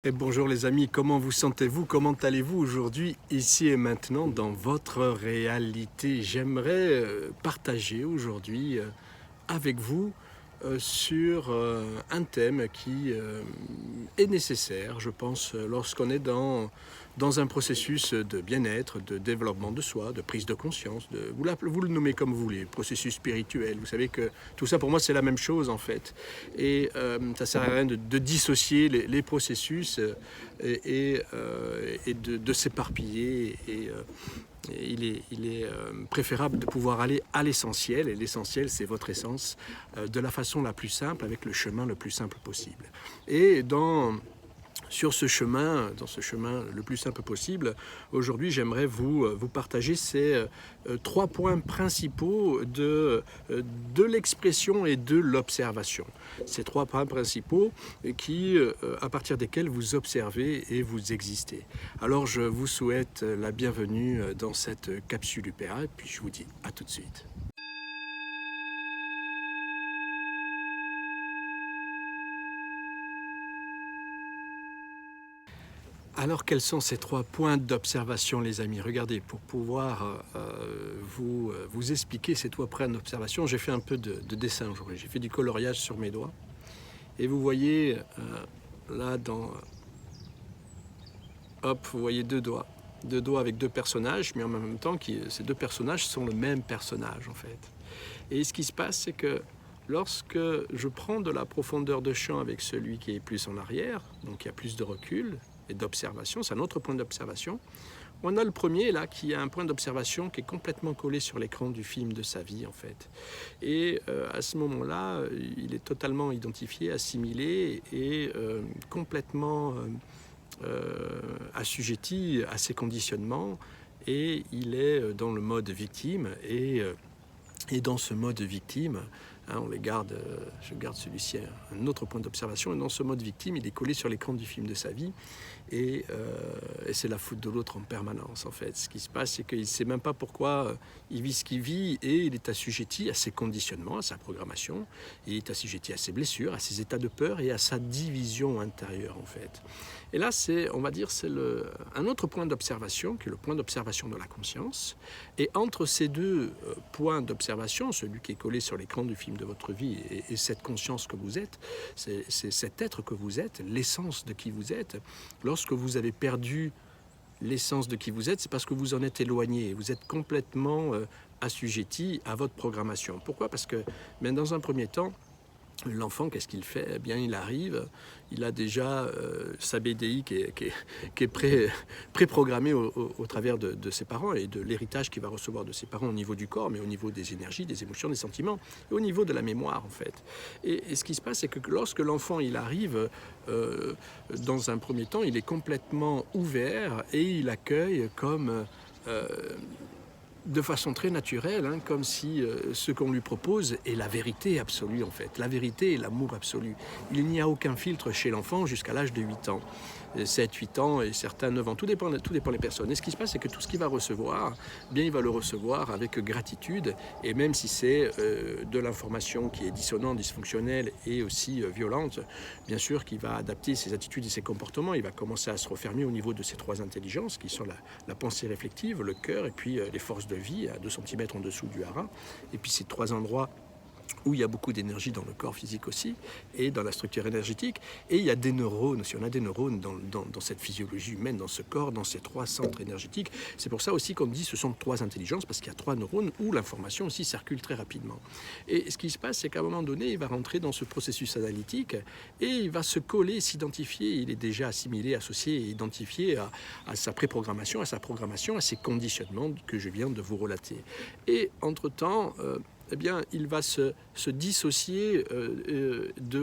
Et bonjour les amis, comment vous sentez-vous? Comment allez-vous aujourd'hui, ici et maintenant, dans votre réalité? J'aimerais partager aujourd'hui avec vous sur un thème qui est nécessaire, je pense, lorsqu'on est dans un processus de bien-être, de développement de soi, de prise de conscience, vous le nommez comme vous voulez, processus spirituel. Vous savez que tout ça pour moi c'est la même chose en fait. Et ça ne sert à rien de dissocier les processus et de s'éparpiller. Il est préférable de pouvoir aller à l'essentiel, et l'essentiel c'est votre essence, de la façon la plus simple, avec le chemin le plus simple possible. Et dans ce chemin le plus simple possible, aujourd'hui j'aimerais vous partager ces trois points principaux de l'expression et de l'observation. Ces trois points principaux à partir desquels vous observez et vous existez. Alors je vous souhaite la bienvenue dans cette capsule UPA et puis je vous dis à tout de suite. Alors, quels sont ces trois points d'observation, les amis? Regardez, pour pouvoir vous expliquer ces trois points d'observation, j'ai fait un peu de dessin aujourd'hui. J'ai fait du coloriage sur mes doigts. Et vous voyez, là, hop, vous voyez deux doigts. Deux doigts avec deux personnages, mais en même temps, ces deux personnages sont le même personnage, en fait. Et ce qui se passe, c'est que lorsque je prends de la profondeur de champ avec celui qui est plus en arrière, donc il y a plus de recul, et d'observation, c'est un autre point d'observation. On a le premier là qui a un point d'observation qui est complètement collé sur l'écran du film de sa vie en fait. Et à ce moment-là, il est totalement identifié, assimilé et complètement assujetti à ses conditionnements et il est dans le mode victime et dans ce mode victime, on les garde, je garde celui-ci, un autre point d'observation, et dans ce mode victime, il est collé sur l'écran du film de sa vie, et c'est la faute de l'autre en permanence, en fait. Ce qui se passe, c'est qu'il ne sait même pas pourquoi il vit ce qu'il vit, et il est assujetti à ses conditionnements, à sa programmation, il est assujetti à ses blessures, à ses états de peur, et à sa division intérieure, en fait. Et là, on va dire, c'est un autre point d'observation, qui est le point d'observation de la conscience, et entre ces deux points d'observation, celui qui est collé sur l'écran du film de votre vie et cette conscience que vous êtes, c'est cet être que vous êtes, l'essence de qui vous êtes. Lorsque vous avez perdu l'essence de qui vous êtes, c'est parce que vous en êtes éloigné, vous êtes complètement assujetti à votre programmation. Pourquoi? Parce que, dans un premier temps, l'enfant, qu'est-ce qu'il fait? Eh bien, il arrive, il a déjà sa BDI qui est préprogrammée au travers de ses parents et de l'héritage qu'il va recevoir de ses parents au niveau du corps, mais au niveau des énergies, des émotions, des sentiments, et au niveau de la mémoire, en fait. Et ce qui se passe, c'est que lorsque l'enfant, il arrive, dans un premier temps, il est complètement ouvert et il accueille comme... de façon très naturelle, comme si ce qu'on lui propose est la vérité absolue en fait, la vérité et l'amour absolu. Il n'y a aucun filtre chez l'enfant jusqu'à l'âge de 8 ans. 7, 8 ans et certains 9 ans, tout dépend des personnes. Et ce qui se passe, c'est que tout ce qu'il va recevoir, bien il va le recevoir avec gratitude, et même si c'est de l'information qui est dissonante, dysfonctionnelle et aussi violente, bien sûr qu'il va adapter ses attitudes et ses comportements, il va commencer à se refermer au niveau de ces trois intelligences qui sont la pensée réflexive, le cœur et puis les forces de vie à 2 cm en dessous du hara, et puis ces trois endroits où il y a beaucoup d'énergie dans le corps physique aussi, et dans la structure énergétique, et il y a des neurones, si on a des neurones dans cette physiologie humaine, dans ce corps, dans ces trois centres énergétiques, c'est pour ça aussi qu'on dit que ce sont trois intelligences, parce qu'il y a trois neurones où l'information aussi circule très rapidement. Et ce qui se passe, c'est qu'à un moment donné, il va rentrer dans ce processus analytique, et il va se coller, s'identifier, il est déjà assimilé, associé et identifié à sa préprogrammation, à sa programmation, à ses conditionnements que je viens de vous relater. Et entre-temps, eh bien, il va se dissocier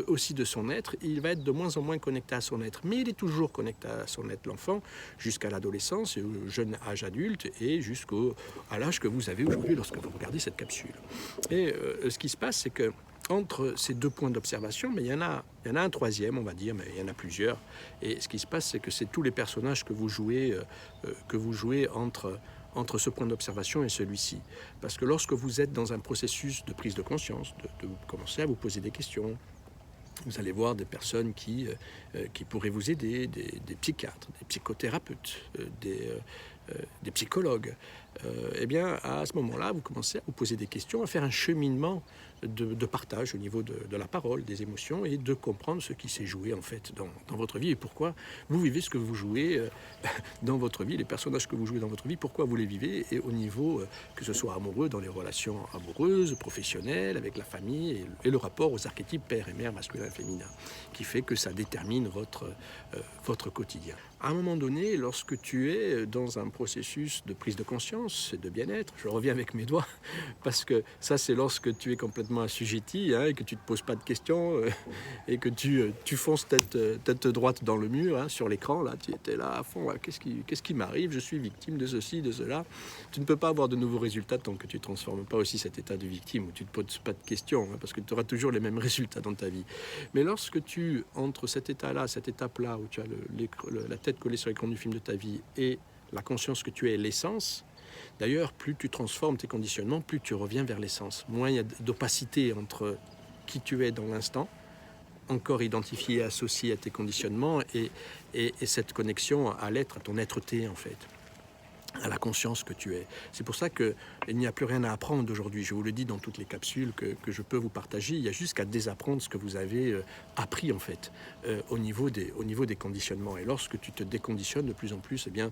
aussi de son être, et il va être de moins en moins connecté à son être. Mais il est toujours connecté à son être, l'enfant, jusqu'à l'adolescence, et au jeune âge adulte, et à l'âge que vous avez aujourd'hui lorsque vous regardez cette capsule. Et ce qui se passe, c'est que entre ces deux points d'observation, mais il y en a un troisième, on va dire, mais il y en a plusieurs. Et ce qui se passe, c'est que c'est tous les personnages que vous jouez entre ce point d'observation et celui-ci. Parce que lorsque vous êtes dans un processus de prise de conscience, de commencer à vous poser des questions, Vous allez voir des personnes qui pourraient vous aider, des psychiatres, des psychothérapeutes, des psychologues. Eh bien, à ce moment-là, vous commencez à vous poser des questions, à faire un cheminement de partage au niveau de la parole, des émotions, et de comprendre ce qui s'est joué en fait dans votre vie et pourquoi vous vivez ce que vous jouez dans votre vie, les personnages que vous jouez dans votre vie, pourquoi vous les vivez, et au niveau que ce soit amoureux, dans les relations amoureuses, professionnelles, avec la famille, et le rapport aux archétypes père et mère, masculin et féminin, qui fait que ça détermine votre quotidien. À un moment donné, lorsque tu es dans un processus de prise de conscience et de bien-être, je reviens avec mes doigts, parce que ça c'est lorsque tu es complètement assujetti, et que tu ne te poses pas de questions, et que tu fonces tête droite dans le mur, sur l'écran, là, tu étais là à fond, qu'est-ce qui m'arrive, je suis victime de ceci, de cela. Tu ne peux pas avoir de nouveaux résultats tant que tu ne transformes pas aussi cet état de victime, où tu ne te poses pas de questions, parce que tu auras toujours les mêmes résultats dans ta vie. Mais lorsque tu, entre cet état-là, cette étape-là, où tu as la tête collée sur l'écran du film de ta vie, et la conscience que tu es l'essence, d'ailleurs, plus tu transformes tes conditionnements, plus tu reviens vers l'essence. Moins il y a d'opacité entre qui tu es dans l'instant, encore identifié, associé à tes conditionnements, et cette connexion à l'être, à ton être-té en fait, à la conscience que tu es. C'est pour ça qu'il n'y a plus rien à apprendre aujourd'hui. Je vous le dis dans toutes les capsules que je peux vous partager. Il y a juste qu'à désapprendre ce que vous avez appris en fait, au niveau des conditionnements. Et lorsque tu te déconditionnes de plus en plus, eh bien,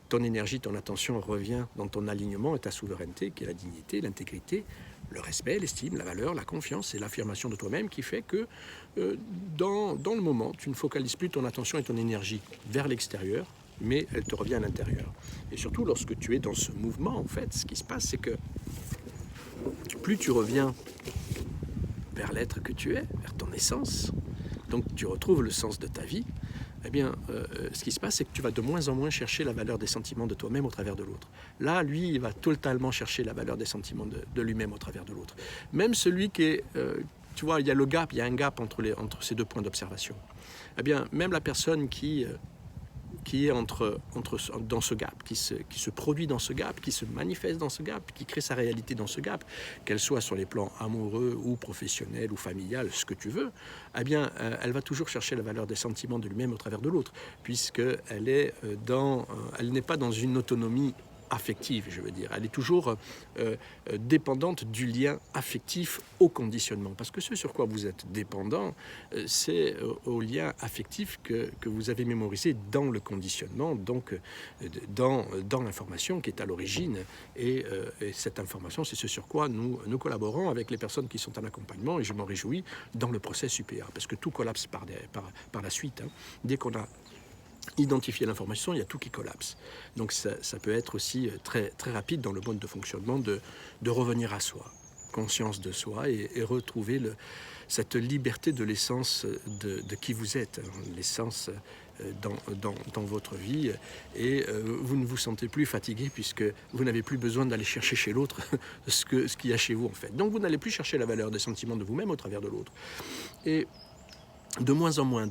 ton énergie, ton attention revient dans ton alignement et ta souveraineté, qui est la dignité, l'intégrité, le respect, l'estime, la valeur, la confiance et l'affirmation de toi-même, qui fait que dans le moment, tu ne focalises plus ton attention et ton énergie vers l'extérieur, mais elle te revient à l'intérieur. Et surtout, lorsque tu es dans ce mouvement, en fait, ce qui se passe, c'est que plus tu reviens vers l'être que tu es, vers ton essence, donc tu retrouves le sens de ta vie, eh bien, ce qui se passe, c'est que tu vas de moins en moins chercher la valeur des sentiments de toi-même au travers de l'autre. Là, lui, il va totalement chercher la valeur des sentiments de lui-même au travers de l'autre. Même celui qui est... tu vois, il y a un gap entre ces deux points d'observation. Eh bien, même la personne qui est dans ce gap, qui se produit dans ce gap, qui se manifeste dans ce gap, qui crée sa réalité dans ce gap, qu'elle soit sur les plans amoureux ou professionnels ou familial, ce que tu veux, eh bien, elle va toujours chercher la valeur des sentiments de lui-même au travers de l'autre, puisqu'elle elle n'est pas dans une autonomie affective, je veux dire. Elle est toujours dépendante du lien affectif au conditionnement. Parce que ce sur quoi vous êtes dépendant, c'est au lien affectif que vous avez mémorisé dans le conditionnement, donc dans l'information qui est à l'origine. Et cette information, c'est ce sur quoi nous collaborons avec les personnes qui sont en accompagnement, et je m'en réjouis, dans le process UPA. Parce que tout collapse par la suite. Dès qu'on a identifier l'information, il y a tout qui collapse. Donc ça peut être aussi très, très rapide dans le mode de fonctionnement de revenir à soi, conscience de soi, et retrouver cette liberté de l'essence de qui vous êtes, l'essence dans votre vie, et vous ne vous sentez plus fatigué puisque vous n'avez plus besoin d'aller chercher chez l'autre ce qu'il y a chez vous en fait. Donc vous n'allez plus chercher la valeur des sentiments de vous-même au travers de l'autre. Et de moins en moins,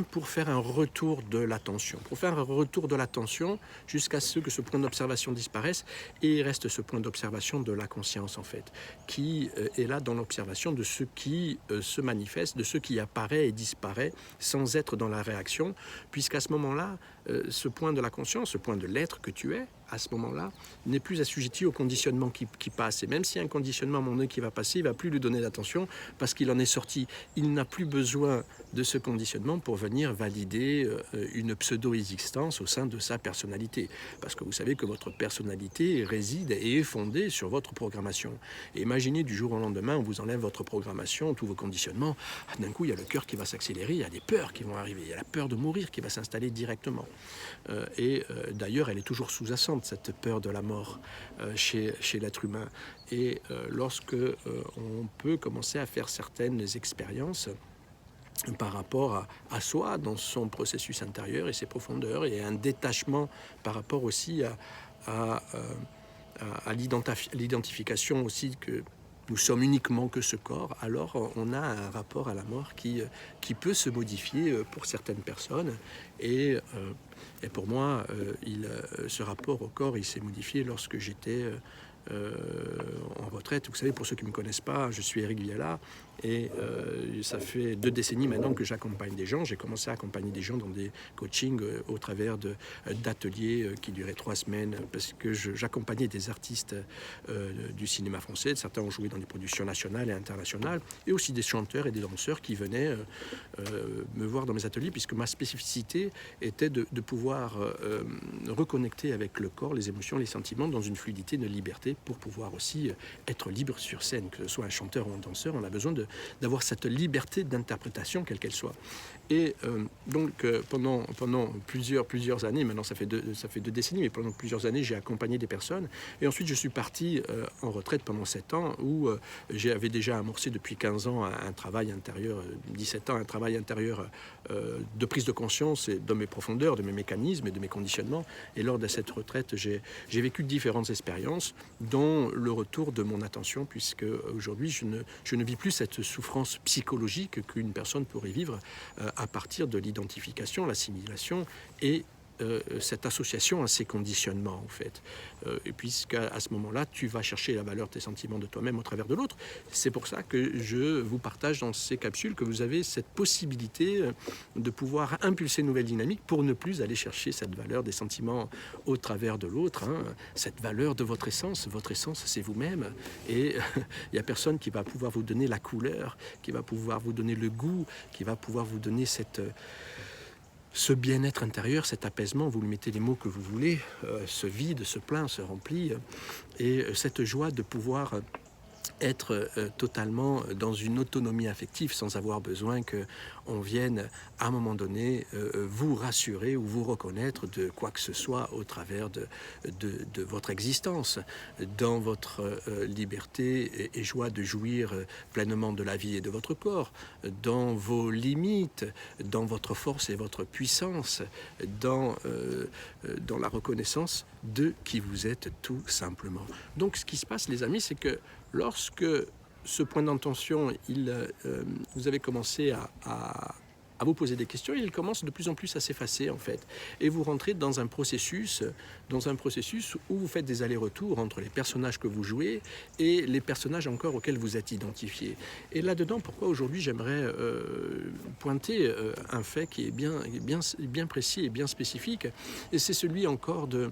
pour faire un retour de l'attention. Pour faire un retour de l'attention jusqu'à ce que ce point d'observation disparaisse, et il reste ce point d'observation de la conscience, en fait, qui est là dans l'observation de ce qui se manifeste, de ce qui apparaît et disparaît sans être dans la réaction, puisqu'à ce moment-là, ce point de la conscience, ce point de l'être que tu es, à ce moment-là, n'est plus assujetti au conditionnement qui passe. Et même s'il y a un conditionnement à un moment donné qui va passer, il ne va plus lui donner d'attention parce qu'il en est sorti. Il n'a plus besoin de ce conditionnement pour venir valider une pseudo-existence au sein de sa personnalité. Parce que vous savez que votre personnalité réside et est fondée sur votre programmation. Et imaginez du jour au lendemain, on vous enlève votre programmation, tous vos conditionnements. D'un coup, il y a le cœur qui va s'accélérer, il y a des peurs qui vont arriver, il y a la peur de mourir qui va s'installer directement. D'ailleurs, elle est toujours sous-jacente, cette peur de la mort chez l'être humain. Et lorsque on peut commencer à faire certaines expériences par rapport à soi, dans son processus intérieur et ses profondeurs, et un détachement par rapport aussi à l'identification aussi que nous sommes uniquement que ce corps, alors on a un rapport à la mort qui peut se modifier pour certaines personnes. Et pour moi, ce rapport au corps, il s'est modifié lorsque j'étais en retraite. Vous savez, pour ceux qui ne me connaissent pas, je suis Éric Viala et ça fait 2 décennies maintenant que j'accompagne des gens. J'ai commencé à accompagner des gens dans des coachings au travers d'ateliers qui duraient 3 semaines parce que j'accompagnais des artistes du cinéma français. Certains ont joué dans des productions nationales et internationales et aussi des chanteurs et des danseurs qui venaient me voir dans mes ateliers puisque ma spécificité était de pouvoir reconnecter avec le corps, les émotions, les sentiments dans une fluidité, une liberté pour pouvoir aussi être libre sur scène, que ce soit un chanteur ou un danseur. On a besoin d'avoir cette liberté d'interprétation, quelle qu'elle soit. Et donc pendant plusieurs années, maintenant ça fait 2 décennies, mais pendant plusieurs années, j'ai accompagné des personnes. Et ensuite, je suis parti en retraite pendant 7 ans, où j'avais déjà amorcé depuis 15 ans un travail intérieur, 17 ans, un travail intérieur de prise de conscience et de mes profondeurs, de mes mécanismes et de mes conditionnements. Et lors de cette retraite, j'ai vécu différentes expériences, dont le retour de mon attention, puisque aujourd'hui, je ne vis plus cette souffrance psychologique qu'une personne pourrait vivre à partir de l'identification, l'assimilation et cette association à ces conditionnements, en fait. Et puisqu'à ce moment-là, tu vas chercher la valeur de tes sentiments de toi-même au travers de l'autre. C'est pour ça que je vous partage dans ces capsules que vous avez cette possibilité de pouvoir impulser une nouvelle dynamique pour ne plus aller chercher cette valeur des sentiments au travers de l'autre, hein, cette valeur de votre essence. Votre essence, c'est vous-même. Et il n'y a personne qui va pouvoir vous donner la couleur, qui va pouvoir vous donner le goût, qui va pouvoir vous donner ce bien-être intérieur, cet apaisement, vous lui mettez les mots que vous voulez, se vide, se plaint, se remplit, et cette joie de pouvoir être totalement dans une autonomie affective sans avoir besoin qu'on vienne à un moment donné vous rassurer ou vous reconnaître de quoi que ce soit au travers de votre existence, dans votre liberté et joie de jouir pleinement de la vie et de votre corps, dans vos limites, dans votre force et votre puissance, dans la reconnaissance de qui vous êtes tout simplement. Donc ce qui se passe, les amis, c'est que lorsque ce point d'intention, vous avez commencé à vous poser des questions, il commence de plus en plus à s'effacer en fait. Et vous rentrez dans un processus où vous faites des allers-retours entre les personnages que vous jouez et les personnages encore auxquels vous êtes identifiés. Et là-dedans, pourquoi aujourd'hui j'aimerais pointer un fait qui est bien précis et bien spécifique, et c'est celui encore de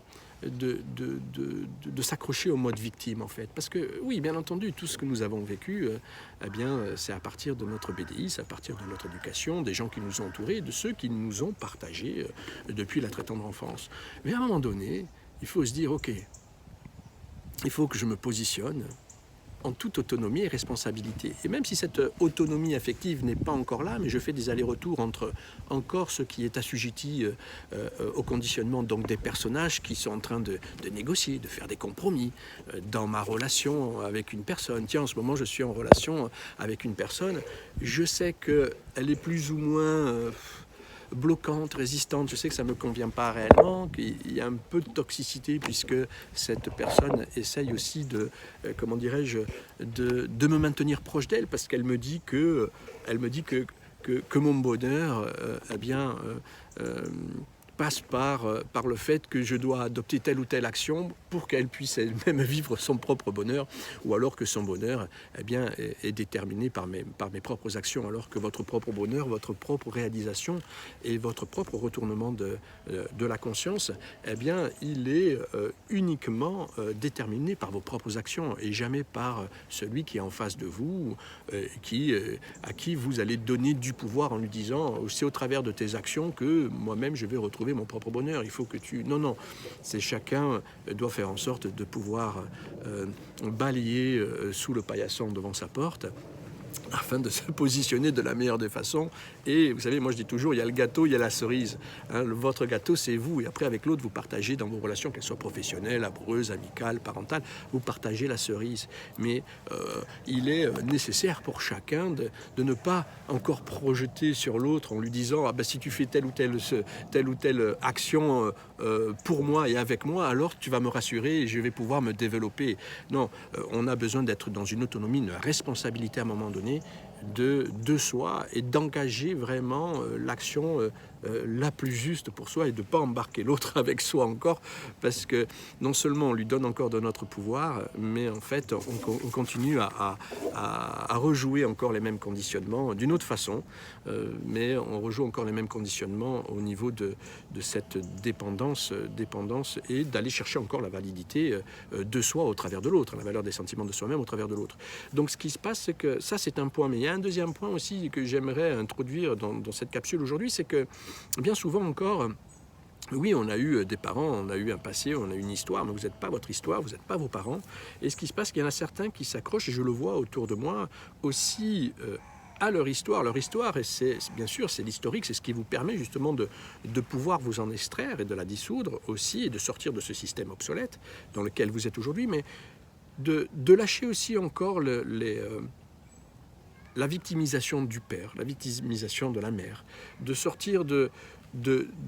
s'accrocher au mode victime en fait. Parce que oui, bien entendu, tout ce que nous avons vécu, c'est à partir de notre BDI, c'est à partir de notre éducation, des gens qui nous ont entourés, de ceux qui nous ont partagés depuis la très tendre enfance. Mais à un moment donné, il faut se dire, ok, il faut que je me positionne en toute autonomie et responsabilité. Et même si cette autonomie affective n'est pas encore là, mais je fais des allers-retours entre encore ce qui est assujetti au conditionnement donc des personnages qui sont en train de négocier, de faire des compromis dans ma relation avec une personne. Tiens, en ce moment, je suis en relation avec une personne, je sais qu'elle est plus ou moins bloquante, résistante, je sais que ça ne me convient pas réellement, qu'il y a un peu de toxicité puisque cette personne essaye aussi de me maintenir proche d'elle parce qu'elle me dit que mon bonheur passe par le fait que je dois adopter telle ou telle action pour qu'elle puisse elle-même vivre son propre bonheur, ou alors que son bonheur est déterminé par mes propres actions, alors que votre propre bonheur, votre propre réalisation et votre propre retournement de la conscience, il est uniquement déterminé par vos propres actions et jamais par celui qui est en face de vous, à qui vous allez donner du pouvoir en lui disant « c'est au travers de tes actions que moi-même je vais retrouver mon propre bonheur, il faut que tu... » Non, c'est chacun doit faire en sorte de pouvoir balayer sous le paillasson devant sa porte afin de se positionner de la meilleure des façons. Et vous savez, moi je dis toujours, il y a le gâteau, il y a la cerise. Votre gâteau, c'est vous. Et après, avec l'autre, vous partagez dans vos relations, qu'elles soient professionnelles, amoureuses, amicales, parentales, vous partagez la cerise. Mais il est nécessaire pour chacun de ne pas encore projeter sur l'autre en lui disant si tu fais telle ou telle action pour moi et avec moi, alors tu vas me rassurer et je vais pouvoir me développer. Non, on a besoin d'être dans une autonomie, une responsabilité à un moment donné de soi et d'engager vraiment l'action la plus juste pour soi et de ne pas embarquer l'autre avec soi encore, parce que non seulement on lui donne encore de notre pouvoir, mais en fait on continue à rejouer encore les mêmes conditionnements d'une autre façon, mais on rejoue encore les mêmes conditionnements au niveau de cette dépendance et d'aller chercher encore la validité de soi au travers de l'autre, la valeur des sentiments de soi-même au travers de l'autre. Donc ce qui se passe, c'est que ça c'est un point, mais il y a un deuxième point aussi que j'aimerais introduire dans cette capsule aujourd'hui, c'est que bien souvent encore, oui, on a eu des parents, on a eu un passé, on a eu une histoire, mais vous n'êtes pas votre histoire, vous n'êtes pas vos parents. Et ce qui se passe, c'est qu'il y en a certains qui s'accrochent, et je le vois autour de moi, aussi à leur histoire. Leur histoire, et c'est bien sûr, c'est l'historique, c'est ce qui vous permet justement de pouvoir vous en extraire et de la dissoudre aussi, et de sortir de ce système obsolète dans lequel vous êtes aujourd'hui, mais de lâcher aussi encore la victimisation du père, la victimisation de la mère, de sortir de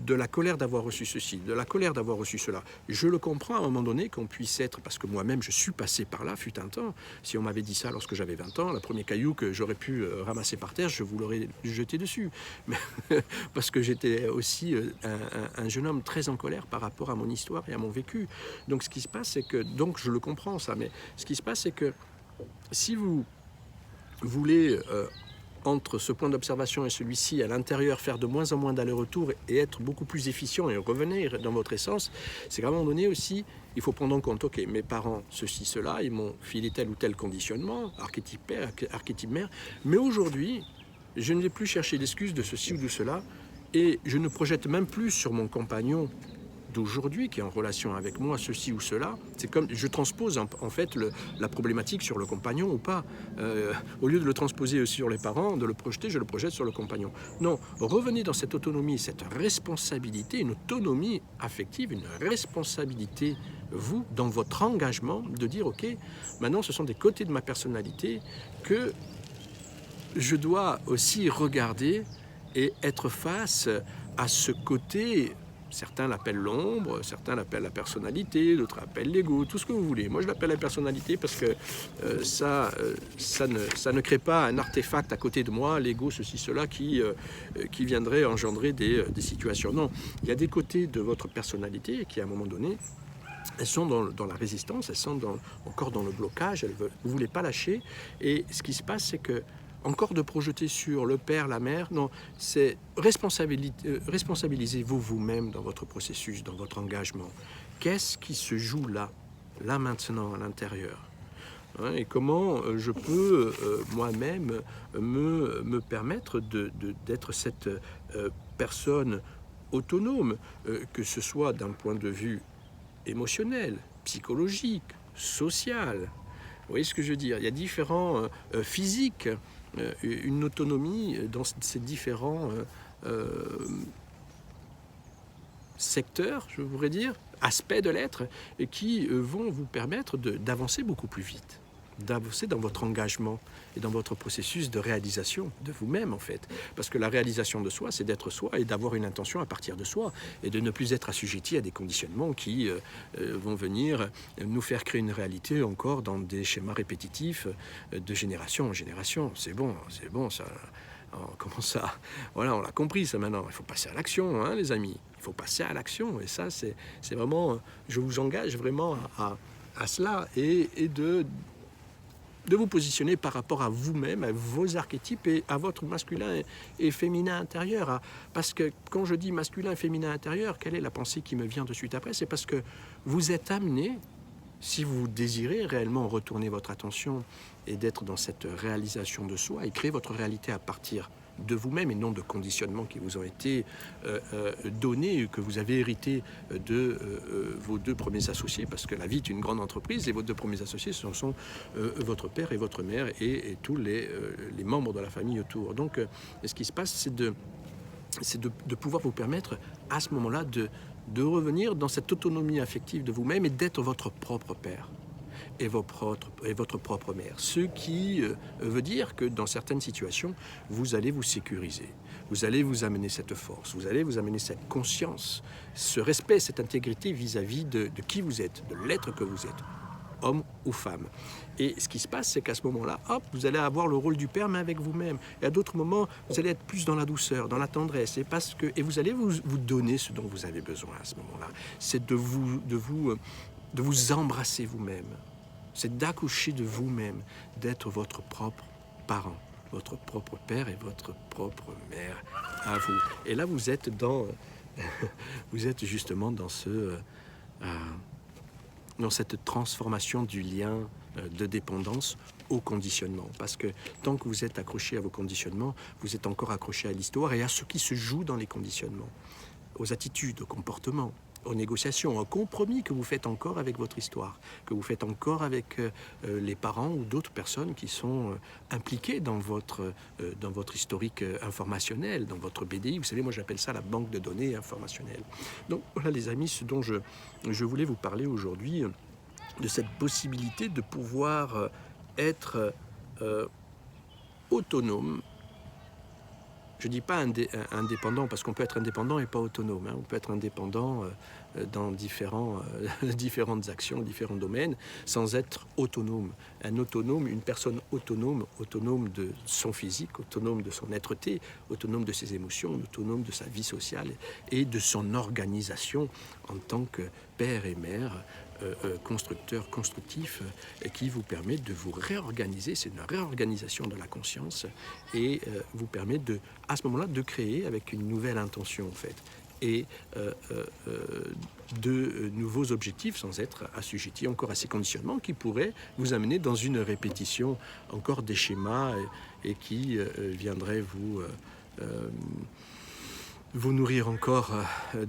la colère d'avoir reçu ceci, de la colère d'avoir reçu cela. Je le comprends à un moment donné qu'on puisse être, parce que moi-même je suis passé par là, fut un temps. Si on m'avait dit ça lorsque j'avais 20 ans, le premier caillou que j'aurais pu ramasser par terre, je vous l'aurais jeté dessus. Mais, parce que j'étais aussi un jeune homme très en colère par rapport à mon histoire et à mon vécu. Donc ce qui se passe, c'est que, donc je le comprends ça, mais ce qui se passe, c'est que si vous voulez entre ce point d'observation et celui-ci, à l'intérieur, faire de moins en moins d'allers-retours et être beaucoup plus efficient et revenir dans votre essence, c'est qu'à un moment donné aussi, il faut prendre en compte, ok, mes parents, ceci, cela, ils m'ont filé tel ou tel conditionnement, archétype père, archétype mère, mais aujourd'hui, je ne vais plus chercher d'excuses de ceci ou de cela, et je ne projette même plus sur mon compagnon d'aujourd'hui qui est en relation avec moi, ceci ou cela. C'est comme je transpose en fait la problématique sur le compagnon ou pas. Au lieu de le transposer sur les parents, de le projeter, je le projette sur le compagnon. Non, revenez dans cette autonomie, cette responsabilité, une autonomie affective, une responsabilité, vous, dans votre engagement, de dire ok, maintenant ce sont des côtés de ma personnalité que je dois aussi regarder et être face à ce côté. Certains l'appellent l'ombre, certains l'appellent la personnalité, d'autres l'appellent l'ego, tout ce que vous voulez. Moi, je l'appelle la personnalité parce que ça ne crée pas un artefact à côté de moi, l'ego, ceci, cela, qui viendrait engendrer des situations. Non, il y a des côtés de votre personnalité qui, à un moment donné, elles sont dans la résistance, elles sont encore dans le blocage, vous ne voulez pas lâcher. Et ce qui se passe, c'est que encore de projeter sur le père, la mère, non, c'est responsabilisez-vous vous-même dans votre processus, dans votre engagement. Qu'est-ce qui se joue là maintenant, à l'intérieur, hein, et comment je peux moi-même me permettre d'être cette personne autonome, que ce soit d'un point de vue émotionnel, psychologique, social. Vous voyez ce que je veux dire? Il y a différents physiques, une autonomie dans ces différents secteurs, je voudrais dire, aspects de l'être, qui vont vous permettre d'avancer beaucoup plus vite, d'avancer dans votre engagement et dans votre processus de réalisation de vous-même en fait. Parce que la réalisation de soi, c'est d'être soi et d'avoir une intention à partir de soi et de ne plus être assujetti à des conditionnements qui vont venir nous faire créer une réalité encore dans des schémas répétitifs de génération en génération. C'est bon, ça... On commence à... Voilà, on l'a compris ça maintenant. Il faut passer à l'action, hein, les amis. Il faut passer à l'action. Et ça, c'est vraiment... Je vous engage vraiment à cela et de vous positionner par rapport à vous-même, à vos archétypes et à votre masculin et féminin intérieur. Parce que quand je dis masculin et féminin intérieur, quelle est la pensée qui me vient de suite après? C'est parce que vous êtes amené, si vous désirez réellement retourner votre attention et d'être dans cette réalisation de soi et créer votre réalité à partir de vous-même et non de conditionnements qui vous ont été donnés, que vous avez hérité de vos deux premiers associés, parce que la vie est une grande entreprise et vos deux premiers associés, ce sont votre père et votre mère et tous les membres de la famille autour. Donc ce qui se passe, c'est de pouvoir vous permettre à ce moment-là de revenir dans cette autonomie affective de vous-même et d'être votre propre père et votre propre mère. Ce qui veut dire que dans certaines situations, vous allez vous sécuriser, vous allez vous amener cette force, vous allez vous amener cette conscience, ce respect, cette intégrité vis-à-vis de qui vous êtes, de l'être que vous êtes. homme ou femme. Et ce qui se passe, c'est qu'à ce moment-là, hop, vous allez avoir le rôle du père, mais avec vous-même. Et à d'autres moments, vous allez être plus dans la douceur, dans la tendresse, et vous allez vous donner ce dont vous avez besoin à ce moment-là. C'est de vous embrasser vous-même. C'est d'accoucher de vous-même, d'être votre propre parent, votre propre père et votre propre mère à vous. Et là, vous êtes vous êtes justement dans cette transformation du lien de dépendance au conditionnement. Parce que tant que vous êtes accroché à vos conditionnements, vous êtes encore accroché à l'histoire et à ce qui se joue dans les conditionnements, aux attitudes, aux comportements, aux négociations, aux compromis que vous faites encore avec votre histoire, que vous faites encore avec les parents ou d'autres personnes qui sont impliquées dans votre historique informationnel, dans votre BDI. Vous savez, moi j'appelle ça la banque de données informationnelle. Donc voilà les amis, ce dont je voulais vous parler aujourd'hui, de cette possibilité de pouvoir être autonome. Je ne dis pas indépendant, parce qu'on peut être indépendant et pas autonome. On peut être indépendant dans différentes actions, différents domaines, sans être autonome. Une personne autonome de son physique, autonome de son être-té, autonome de ses émotions, autonome de sa vie sociale et de son organisation en tant que père et mère, constructeur, constructif, qui vous permet de vous réorganiser. C'est une réorganisation de la conscience et vous permet à ce moment-là de créer avec une nouvelle intention en fait et de nouveaux objectifs sans être assujetti encore à ces conditionnements qui pourraient vous amener dans une répétition encore des schémas et qui viendraient vous nourrir encore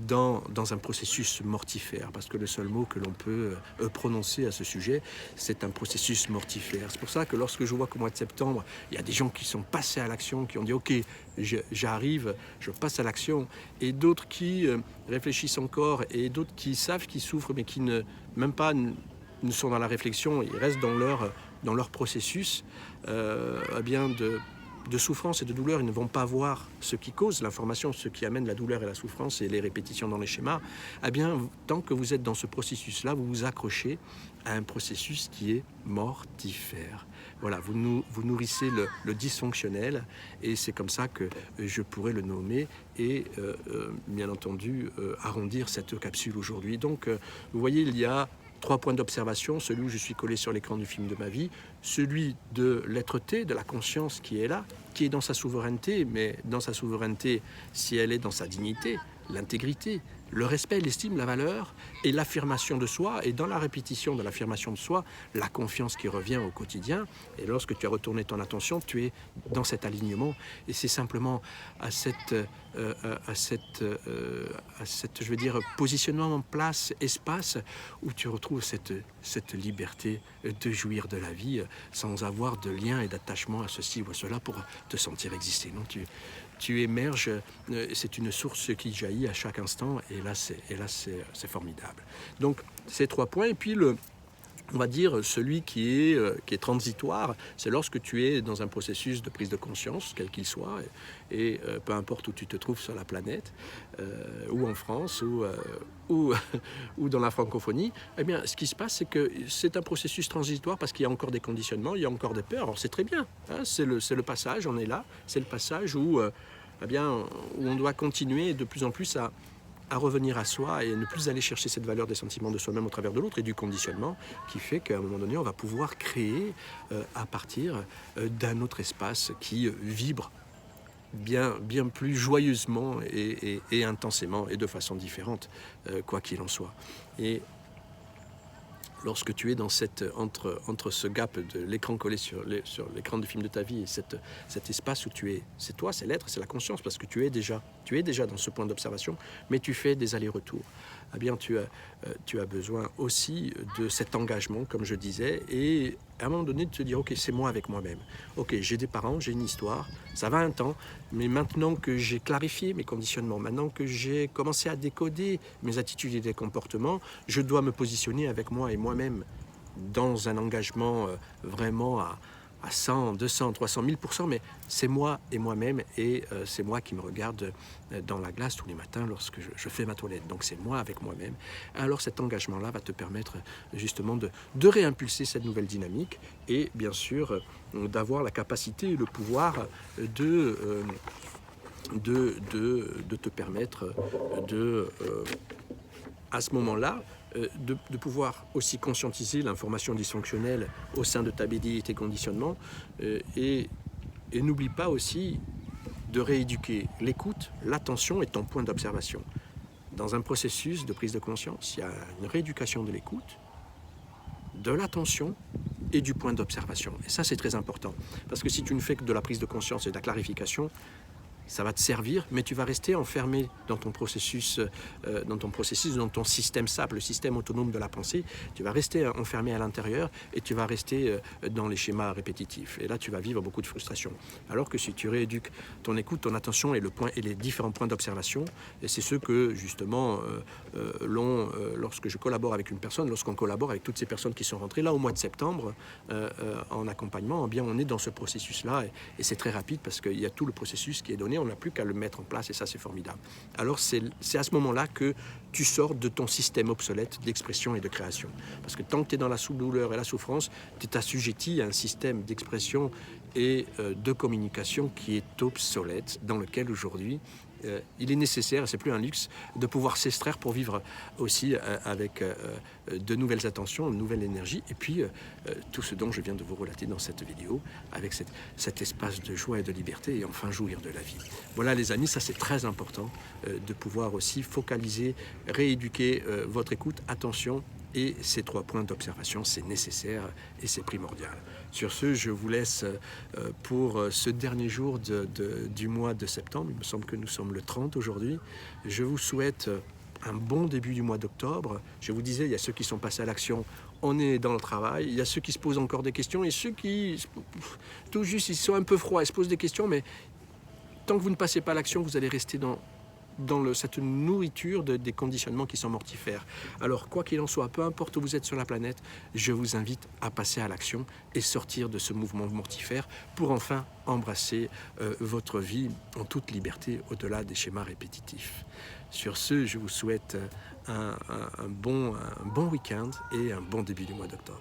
dans un processus mortifère, parce que le seul mot que l'on peut prononcer à ce sujet, c'est un processus mortifère. C'est pour ça que lorsque je vois qu'au mois de septembre, il y a des gens qui sont passés à l'action, qui ont dit « Ok, j'arrive, je passe à l'action », et d'autres qui réfléchissent encore, et d'autres qui savent qu'ils souffrent, mais qui même pas ne sont dans la réflexion, ils restent dans leur processus, de souffrance et de douleur, ils ne vont pas voir ce qui cause l'information, ce qui amène la douleur et la souffrance et les répétitions dans les schémas. Eh bien, tant que vous êtes dans ce processus-là, vous vous accrochez à un processus qui est mortifère. Voilà, vous nourrissez le dysfonctionnel et c'est comme ça que je pourrais le nommer et bien entendu arrondir cette capsule aujourd'hui. Donc, vous voyez, il y a 3 points d'observation, celui où je suis collé sur l'écran du film de ma vie, celui de l'être-té, de la conscience qui est là, qui est dans sa souveraineté, mais dans sa souveraineté, si elle est dans sa dignité, l'intégrité, le respect, l'estime, la valeur et l'affirmation de soi, et dans la répétition de l'affirmation de soi, la confiance qui revient au quotidien. Et lorsque tu as retourné ton attention, tu es dans cet alignement. Et c'est simplement à cette je veux dire, positionnement en place, espace, où tu retrouves cette liberté de jouir de la vie sans avoir de lien et d'attachement à ceci ou à cela pour te sentir exister. Non, tu émerges, c'est une source qui jaillit à chaque instant, et là c'est formidable. Donc ces 3 points, et puis on va dire celui qui est transitoire, c'est lorsque tu es dans un processus de prise de conscience, quel qu'il soit, et peu importe où tu te trouves sur la planète, ou en France, ou dans la francophonie, eh bien, ce qui se passe, c'est que c'est un processus transitoire parce qu'il y a encore des conditionnements, il y a encore des peurs. Alors c'est très bien, hein, c'est le passage, on est là, c'est le passage où on doit continuer de plus en plus à revenir à soi et ne plus aller chercher cette valeur des sentiments de soi-même au travers de l'autre et du conditionnement qui fait qu'à un moment donné, on va pouvoir créer à partir d'un autre espace qui vibre bien plus joyeusement et intensément et de façon différente, quoi qu'il en soit. Et lorsque tu es dans entre ce gap de l'écran collé sur l'écran du film de ta vie et cet espace où tu es, c'est toi, c'est l'être, c'est la conscience, parce que tu es déjà dans ce point d'observation, mais tu fais des allers-retours. Eh bien, tu as besoin aussi de cet engagement, comme je disais, et à un moment donné de te dire, ok, c'est moi avec moi-même. Ok, j'ai des parents, j'ai une histoire, ça va un temps, mais maintenant que j'ai clarifié mes conditionnements, maintenant que j'ai commencé à décoder mes attitudes et des comportements, je dois me positionner avec moi et moi-même dans un engagement vraiment à 100, 200, 300, 1000%, mais c'est moi et moi-même, et c'est moi qui me regarde dans la glace tous les matins lorsque je fais ma toilette. Donc c'est moi avec moi-même. Alors cet engagement-là va te permettre justement de réimpulser cette nouvelle dynamique et bien sûr d'avoir la capacité et le pouvoir de te permettre à ce moment-là, de pouvoir aussi conscientiser l'information dysfonctionnelle au sein de ta BDI et tes conditionnements, et n'oublie pas aussi de rééduquer l'écoute, l'attention et ton point d'observation. Dans un processus de prise de conscience, il y a une rééducation de l'écoute, de l'attention et du point d'observation. Et ça, c'est très important. Parce que si tu ne fais que de la prise de conscience et de la clarification, ça va te servir, mais tu vas rester enfermé dans ton processus, dans ton système SAP, le système autonome de la pensée. Tu vas rester enfermé à l'intérieur et tu vas rester dans les schémas répétitifs. Et là, tu vas vivre beaucoup de frustration. Alors que si tu rééduques ton écoute, ton attention et les différents points d'observation, et c'est ce que justement lorsque je collabore avec une personne, lorsqu'on collabore avec toutes ces personnes qui sont rentrées là au mois de septembre en accompagnement, eh bien on est dans ce processus-là et c'est très rapide parce qu'il y a tout le processus qui est donné. On n'a plus qu'à le mettre en place et ça, c'est formidable. Alors, c'est à ce moment-là que tu sors de ton système obsolète d'expression et de création. Parce que tant que tu es dans la douleur et la souffrance, tu es assujetti à un système d'expression et de communication qui est obsolète, dans lequel aujourd'hui, il est nécessaire, et c'est plus un luxe, de pouvoir s'extraire pour vivre aussi avec de nouvelles attentions, de nouvelles énergies, et puis tout ce dont je viens de vous relater dans cette vidéo, avec cet espace de joie et de liberté, et enfin jouir de la vie. Voilà les amis, ça c'est très important, de pouvoir aussi focaliser, rééduquer votre écoute, attention, et ces 3 points d'observation, c'est nécessaire et c'est primordial. Sur ce, je vous laisse pour ce dernier jour du mois de septembre. Il me semble que nous sommes le 30 aujourd'hui. Je vous souhaite un bon début du mois d'octobre. Je vous disais, il y a ceux qui sont passés à l'action, on est dans le travail. Il y a ceux qui se posent encore des questions et ceux qui, tout juste, ils sont un peu froids, ils se posent des questions, mais tant que vous ne passez pas à l'action, vous allez rester dans cette nourriture des conditionnements qui sont mortifères. Alors, quoi qu'il en soit, peu importe où vous êtes sur la planète, je vous invite à passer à l'action et sortir de ce mouvement mortifère pour enfin embrasser votre vie en toute liberté au-delà des schémas répétitifs. Sur ce, je vous souhaite un bon week-end et un bon début du mois d'octobre.